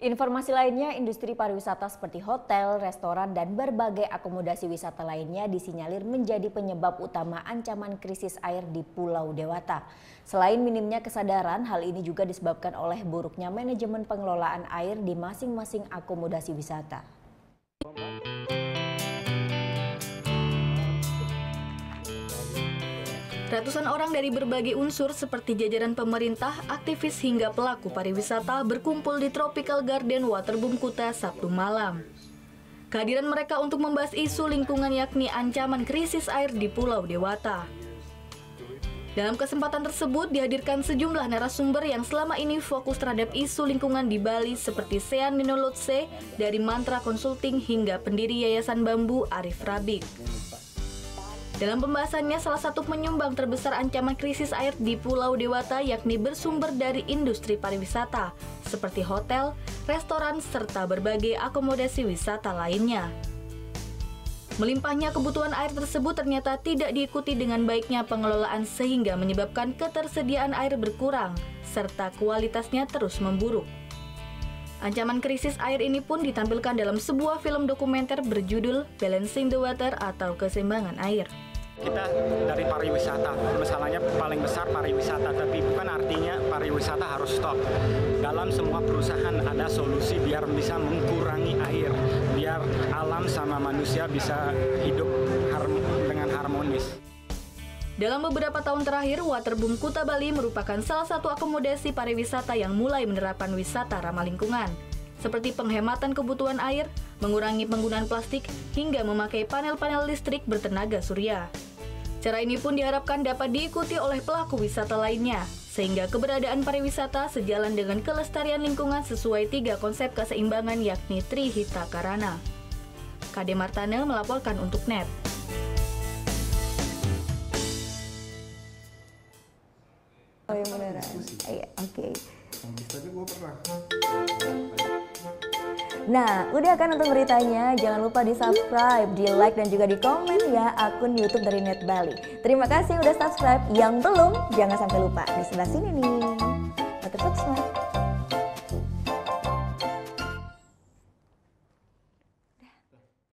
Informasi lainnya, industri pariwisata seperti hotel, restoran, dan berbagai akomodasi wisata lainnya disinyalir menjadi penyebab utama ancaman krisis air di Pulau Dewata. Selain minimnya kesadaran, hal ini juga disebabkan oleh buruknya manajemen pengelolaan air di masing-masing akomodasi wisata. Ratusan orang dari berbagai unsur seperti jajaran pemerintah, aktivis hingga pelaku pariwisata berkumpul di Tropical Garden Waterboom Kuta Sabtu malam. Kehadiran mereka untuk membahas isu lingkungan yakni ancaman krisis air di Pulau Dewata. Dalam kesempatan tersebut dihadirkan sejumlah narasumber yang selama ini fokus terhadap isu lingkungan di Bali seperti Sean Ninolotse dari Mantra Consulting hingga pendiri Yayasan Bambu Arif Rabik. Dalam pembahasannya, salah satu penyumbang terbesar ancaman krisis air di Pulau Dewata yakni bersumber dari industri pariwisata, seperti hotel, restoran, serta berbagai akomodasi wisata lainnya. Melimpahnya kebutuhan air tersebut ternyata tidak diikuti dengan baiknya pengelolaan sehingga menyebabkan ketersediaan air berkurang, serta kualitasnya terus memburuk. Ancaman krisis air ini pun ditampilkan dalam sebuah film dokumenter berjudul Balancing the Water atau Keseimbangan Air. Kita dari pariwisata, masalahnya paling besar pariwisata, tapi bukan artinya pariwisata harus stop. Dalam semua perusahaan ada solusi biar bisa mengurangi air, biar alam sama manusia bisa hidup dengan harmonis. Dalam beberapa tahun terakhir, Waterboom Kuta Bali merupakan salah satu akomodasi pariwisata yang mulai menerapkan wisata ramah lingkungan, seperti penghematan kebutuhan air, mengurangi penggunaan plastik, hingga memakai panel-panel listrik bertenaga surya. Cara ini pun diharapkan dapat diikuti oleh pelaku wisata lainnya, sehingga keberadaan pariwisata sejalan dengan kelestarian lingkungan sesuai 3 konsep keseimbangan yakni Trihita Karana. Kade Martana melaporkan untuk NET. Oh yang beneran? Iya, oke. Tapi gue pernah. Nah, udah kan nonton beritanya? Jangan lupa di-subscribe, di-like, dan juga di-komen ya akun YouTube dari Net Bali. Terima kasih udah subscribe. Yang belum, jangan sampai lupa. Di sebelah sini nih. Subscribe.